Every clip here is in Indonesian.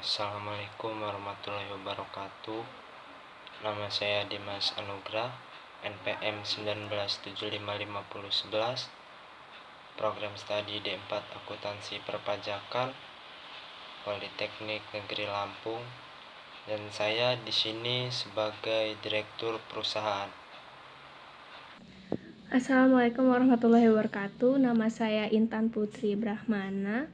Assalamualaikum warahmatullahi wabarakatuh. Nama saya Dimas Anugrah, NPM 19755011, Program Studi D4 Akuntansi Perpajakan, Politeknik Negeri Lampung, dan saya di sini sebagai Direktur Perusahaan. Assalamualaikum warahmatullahi wabarakatuh. Nama saya Intan Putri Brahmana,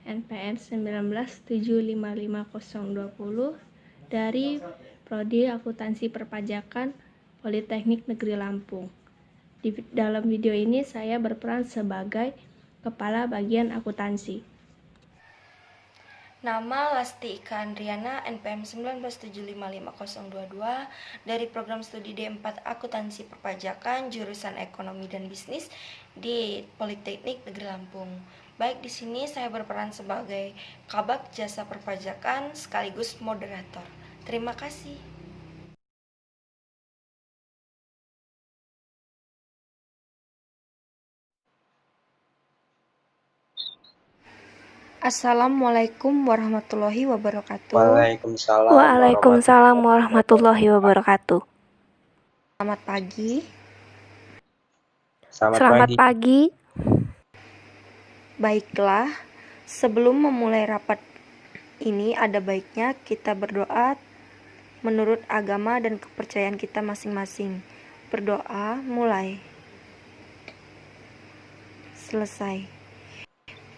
NPM 197555020 dari Prodi Akuntansi Perpajakan Politeknik Negeri Lampung. Di dalam video ini saya berperan sebagai Kepala Bagian Akuntansi. Nama Lasti Ika Andriana, NPM 197555022 dari Program Studi D4 Akuntansi Perpajakan jurusan Ekonomi dan Bisnis di Politeknik Negeri Lampung. Baik, di sini saya berperan sebagai Kabag Jasa Perpajakan sekaligus moderator. Terima kasih. Assalamualaikum warahmatullahi wabarakatuh. Waalaikumsalam warahmatullahi wabarakatuh. Selamat pagi. Selamat pagi. Baiklah, sebelum memulai rapat ini ada baiknya kita berdoa menurut agama dan kepercayaan kita masing-masing. Berdoa mulai. Selesai.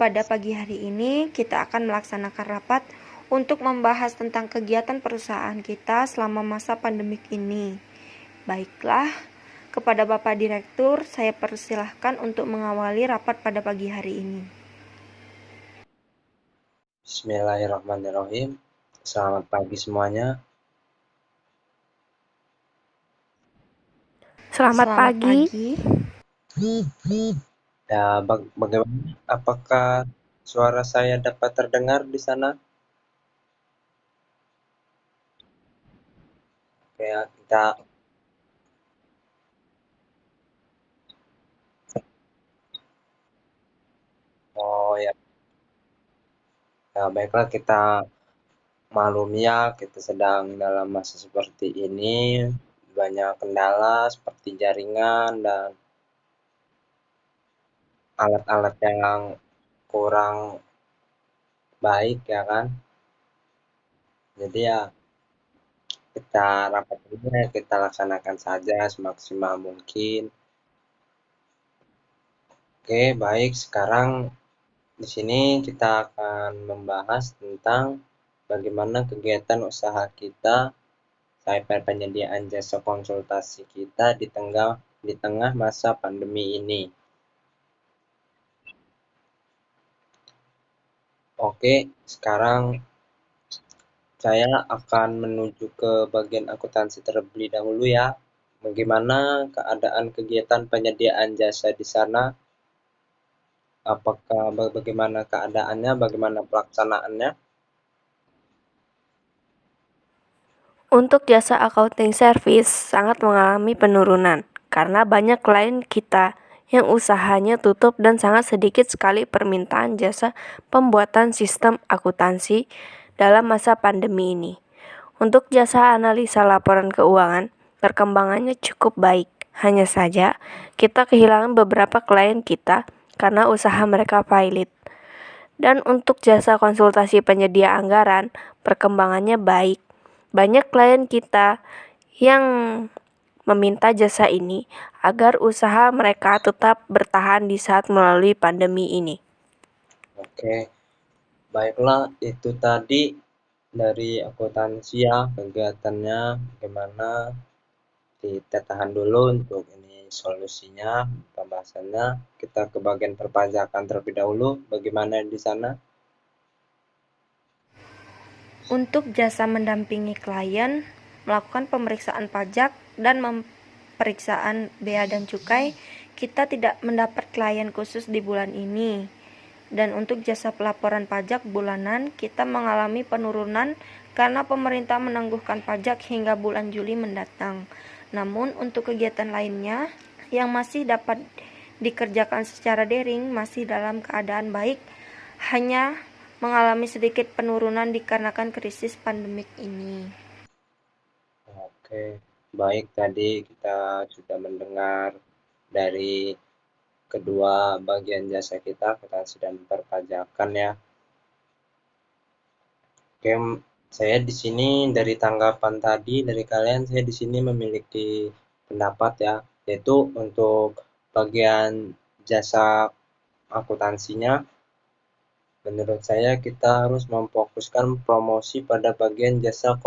Pada pagi hari ini kita akan melaksanakan rapat untuk membahas tentang kegiatan perusahaan kita selama masa pandemik ini. Baiklah, kepada Bapak Direktur saya persilahkan untuk mengawali rapat pada pagi hari ini. Bismillahirrahmanirrahim. Selamat pagi semuanya. Selamat pagi. Ya, bagaimana? Apakah suara saya dapat terdengar di sana? Oke, kita ya. Ya, baiklah, kita maklum ya, kita sedang dalam masa seperti ini, banyak kendala seperti jaringan dan alat-alat yang kurang baik, ya kan? Jadi ya, kita rapat ini kita laksanakan saja semaksimal mungkin. Oke, baik. Sekarang di sini kita akan membahas tentang bagaimana kegiatan usaha kita sampai penyediaan jasa konsultasi kita di tengah masa pandemi ini. Oke, sekarang saya akan menuju ke bagian akuntansi terlebih dahulu ya. Bagaimana keadaan kegiatan penyediaan jasa di sana? Apakah bagaimana keadaannya, bagaimana pelaksanaannya? Untuk jasa accounting service sangat mengalami penurunan karena banyak klien kita yang usahanya tutup dan sangat sedikit sekali permintaan jasa pembuatan sistem akuntansi dalam masa pandemi ini. Untuk jasa analisa laporan keuangan, perkembangannya cukup baik. Hanya saja, kita kehilangan beberapa klien kita karena usaha mereka pailit. Dan untuk jasa konsultasi penyedia anggaran, perkembangannya baik. Banyak klien kita yang meminta jasa ini agar usaha mereka tetap bertahan di saat melalui pandemi ini. Oke, baiklah, itu tadi dari akuntansi ya, kegiatannya bagaimana. Kita tahan dulu untuk ini solusinya, pembahasannya. Kita ke bagian perpajakan terlebih dahulu. Bagaimana di sana? Untuk jasa mendampingi klien, melakukan pemeriksaan pajak dan pemeriksaan bea dan cukai, kita tidak mendapat klien khusus di bulan ini. Dan untuk jasa pelaporan pajak bulanan, kita mengalami penurunan karena pemerintah menangguhkan pajak hingga bulan Juli mendatang. Namun untuk kegiatan lainnya yang masih dapat dikerjakan secara daring masih dalam keadaan baik, hanya mengalami sedikit penurunan dikarenakan krisis pandemik ini. Oke, baik, tadi kita sudah mendengar dari kedua bagian jasa kita, akuntansi dan perpajakan ya. Oke, saya di sini dari tanggapan tadi dari kalian, saya di sini memiliki pendapat ya, yaitu untuk bagian jasa akuntansinya, menurut saya kita harus memfokuskan promosi pada bagian jasa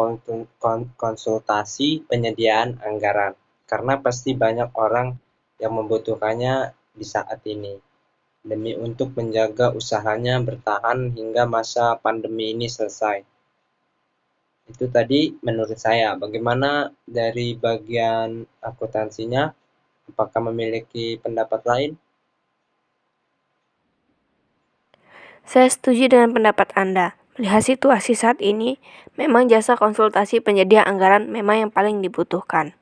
konsultasi penyediaan anggaran, karena pasti banyak orang yang membutuhkannya di saat ini, demi untuk menjaga usahanya bertahan hingga masa pandemi ini selesai. Itu tadi menurut saya. Bagaimana dari bagian akuntansinya? Apakah memiliki pendapat lain? Saya setuju dengan pendapat Anda. Melihat situasi saat ini, memang jasa konsultasi penyedia anggaran memang yang paling dibutuhkan.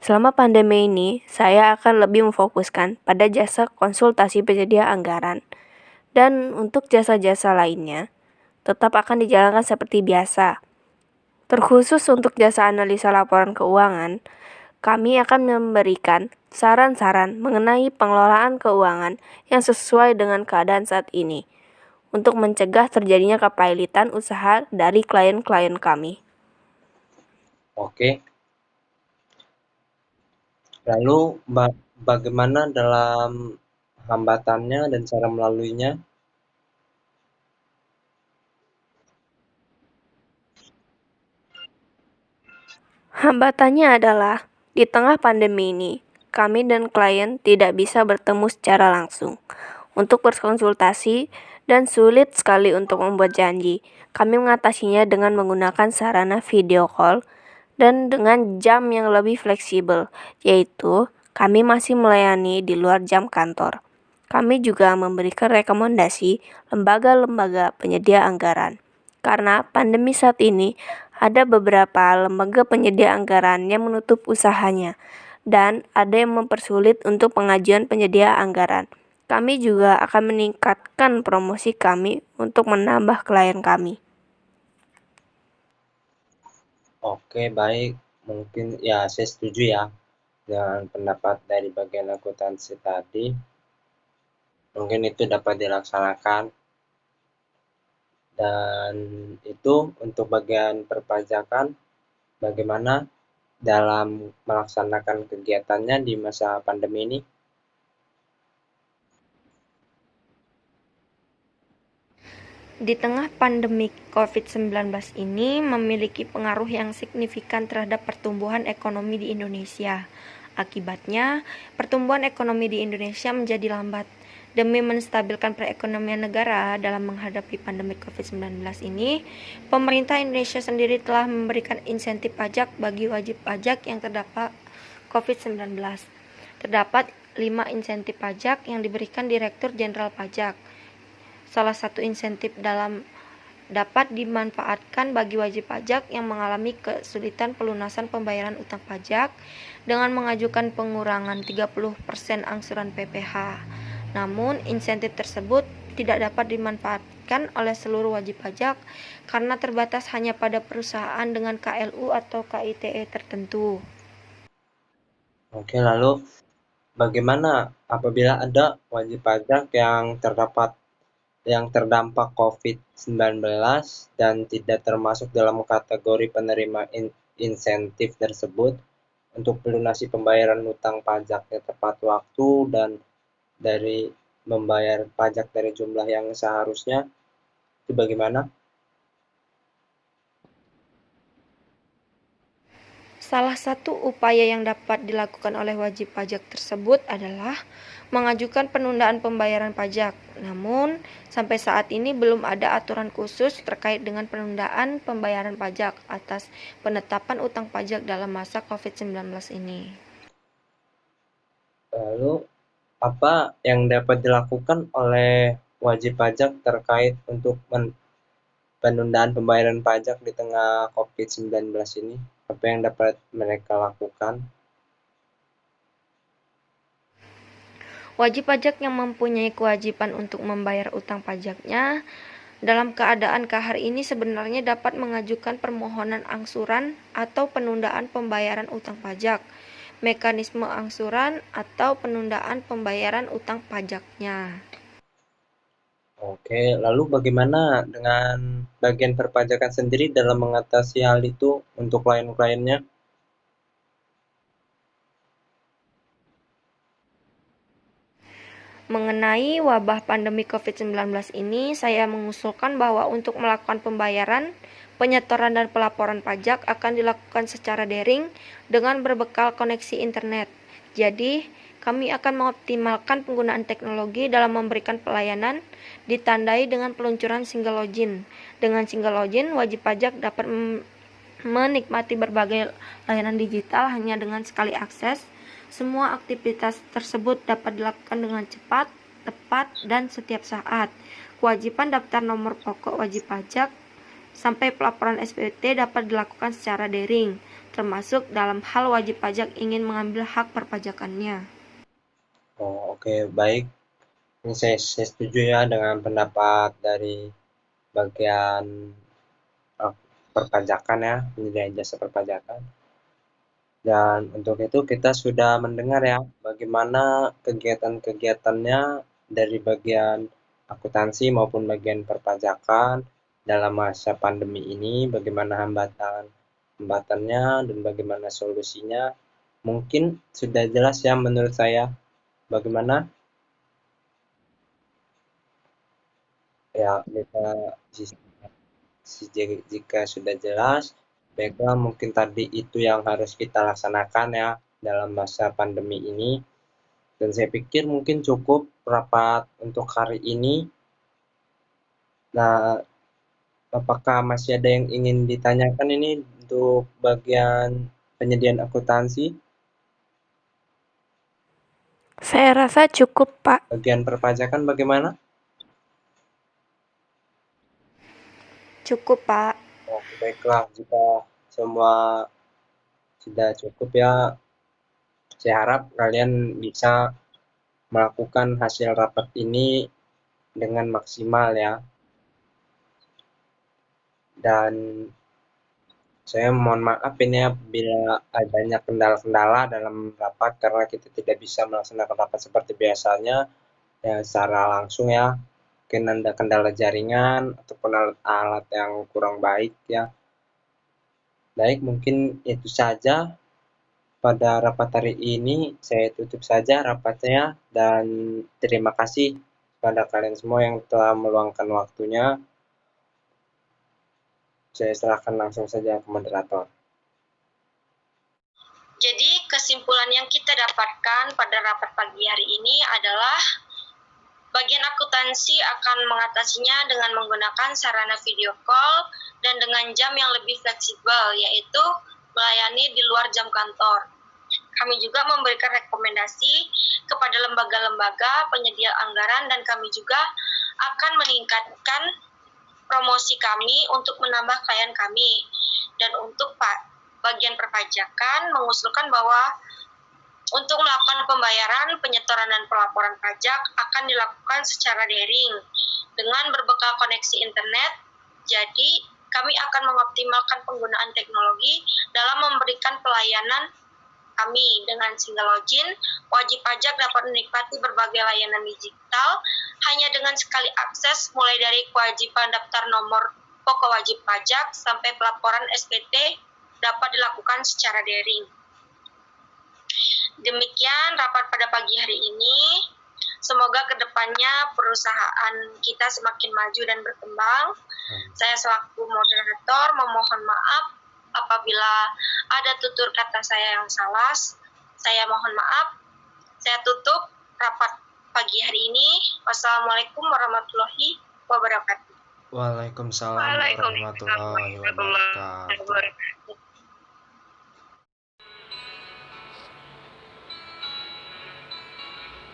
Selama pandemi ini, saya akan lebih memfokuskan pada jasa konsultasi penyedia anggaran. Dan untuk jasa-jasa lainnya, tetap akan dijalankan seperti biasa. Terkhusus untuk jasa analisa laporan keuangan, kami akan memberikan saran-saran mengenai pengelolaan keuangan yang sesuai dengan keadaan saat ini untuk mencegah terjadinya kepailitan usaha dari klien-klien kami. Oke. Lalu bagaimana dalam hambatannya dan cara melaluinya? Hambatannya adalah, di tengah pandemi ini, kami dan klien tidak bisa bertemu secara langsung untuk berkonsultasi dan sulit sekali untuk membuat janji. Kami mengatasinya dengan menggunakan sarana video call dan dengan jam yang lebih fleksibel, yaitu kami masih melayani di luar jam kantor. Kami juga memberikan rekomendasi lembaga-lembaga penyedia anggaran. Karena pandemi saat ini, ada beberapa lembaga penyedia anggaran yang menutup usahanya, dan ada yang mempersulit untuk pengajuan penyedia anggaran. Kami juga akan meningkatkan promosi kami untuk menambah klien kami. Oke, baik. Mungkin ya saya setuju ya dengan pendapat dari bagian akuntansi tadi. Mungkin itu dapat dilaksanakan. Dan itu untuk bagian perpajakan, bagaimana dalam melaksanakan kegiatannya di masa pandemi ini? Di tengah pandemi COVID-19 ini memiliki pengaruh yang signifikan terhadap pertumbuhan ekonomi di Indonesia. Akibatnya, pertumbuhan ekonomi di Indonesia menjadi lambat. Demi menstabilkan perekonomian negara dalam menghadapi pandemi COVID-19 ini, pemerintah Indonesia sendiri telah memberikan insentif pajak bagi wajib pajak yang terdampak COVID-19. Terdapat 5 insentif pajak yang diberikan Direktur Jenderal Pajak. Salah satu insentif dapat dimanfaatkan bagi wajib pajak yang mengalami kesulitan pelunasan pembayaran utang pajak dengan mengajukan pengurangan 30% angsuran PPh. Namun, insentif tersebut tidak dapat dimanfaatkan oleh seluruh wajib pajak karena terbatas hanya pada perusahaan dengan KLU atau KITE tertentu. Oke, lalu bagaimana apabila ada wajib pajak yang terdampak COVID-19 dan tidak termasuk dalam kategori penerima insentif tersebut untuk melunasi pembayaran hutang pajaknya tepat waktu dan dari membayar pajak dari jumlah yang seharusnya, itu bagaimana? Salah satu upaya yang dapat dilakukan oleh wajib pajak tersebut adalah mengajukan penundaan pembayaran pajak. Namun, sampai saat ini belum ada aturan khusus terkait dengan penundaan pembayaran pajak atas penetapan utang pajak dalam masa COVID-19 ini. Lalu, apa yang dapat dilakukan oleh wajib pajak terkait untuk penundaan pembayaran pajak di tengah COVID-19 ini? Apa yang dapat mereka lakukan? Wajib pajak yang mempunyai kewajiban untuk membayar utang pajaknya Dalam keadaan kahar ini sebenarnya dapat mengajukan permohonan angsuran atau penundaan pembayaran utang pajak, mekanisme angsuran atau penundaan pembayaran utang pajaknya. Oke, lalu bagaimana dengan bagian perpajakan sendiri dalam mengatasi hal itu untuk klien-kliennya? Mengenai wabah pandemi COVID-19 ini, saya mengusulkan bahwa untuk melakukan pembayaran, penyetoran dan pelaporan pajak akan dilakukan secara daring dengan berbekal koneksi internet. Jadi, kami akan mengoptimalkan penggunaan teknologi dalam memberikan pelayanan ditandai dengan peluncuran single login. Dengan single login, wajib pajak dapat menikmati berbagai layanan digital hanya dengan sekali akses. Semua aktivitas tersebut dapat dilakukan dengan cepat, tepat, dan setiap saat. Kewajiban daftar nomor pokok wajib pajak sampai pelaporan SPT dapat dilakukan secara daring, termasuk dalam hal wajib pajak ingin mengambil hak perpajakannya. Oh, oke, baik. Ini saya setuju ya dengan pendapat dari bagian perpajakan ya, penyediaan jasa perpajakan. Dan untuk itu kita sudah mendengar ya bagaimana kegiatan-kegiatannya dari bagian akuntansi maupun bagian perpajakan dalam masa pandemi ini, bagaimana hambatannya dan bagaimana solusinya. Mungkin sudah jelas ya menurut saya. Bagaimana? Ya, jika sudah jelas, baiklah mungkin tadi itu yang harus kita laksanakan ya dalam masa pandemi ini. Dan saya pikir mungkin cukup rapat untuk hari ini. Nah, apakah masih ada yang ingin ditanyakan ini untuk bagian penyediaan akuntansi? Saya rasa cukup, Pak. Bagian perpajakan bagaimana? Cukup, Pak. Oke, baiklah, jika semua sudah cukup ya, saya harap kalian bisa melakukan hasil rapat ini dengan maksimal ya. Dan saya mohon maaf ini ya bila adanya kendala-kendala dalam rapat karena kita tidak bisa melaksanakan rapat seperti biasanya ya secara langsung ya. Mungkin ada kendala jaringan ataupun alat-alat yang kurang baik ya. Baik, mungkin itu saja pada rapat hari ini. Saya tutup saja rapatnya dan terima kasih kepada kalian semua yang telah meluangkan waktunya. Saya serahkan langsung saja ke moderator. Jadi kesimpulan yang kita dapatkan pada rapat pagi hari ini adalah bagian akuntansi akan mengatasinya dengan menggunakan sarana video call dan dengan jam yang lebih fleksibel, yaitu melayani di luar jam kantor. Kami juga memberikan rekomendasi kepada lembaga-lembaga penyedia anggaran dan kami juga akan meningkatkan promosi kami untuk menambah klien kami. Dan untuk bagian perpajakan mengusulkan bahwa untuk melakukan pembayaran, penyetoran, dan pelaporan pajak akan dilakukan secara daring dengan berbekal koneksi internet. Jadi, kami akan mengoptimalkan penggunaan teknologi dalam memberikan pelayanan kami. Dengan single login, wajib pajak dapat menikmati berbagai layanan digital hanya dengan sekali akses, mulai dari kewajiban daftar nomor pokok wajib pajak sampai pelaporan SPT dapat dilakukan secara daring. Demikian rapat pada pagi hari ini. Semoga kedepannya perusahaan kita semakin maju dan berkembang. Saya selaku moderator memohon maaf apabila ada tutur kata saya yang salah. Saya mohon maaf. Saya tutup rapat pagi hari ini. Wassalamualaikum warahmatullahi wabarakatuh. Waalaikumsalam warahmatullahi wabarakatuh.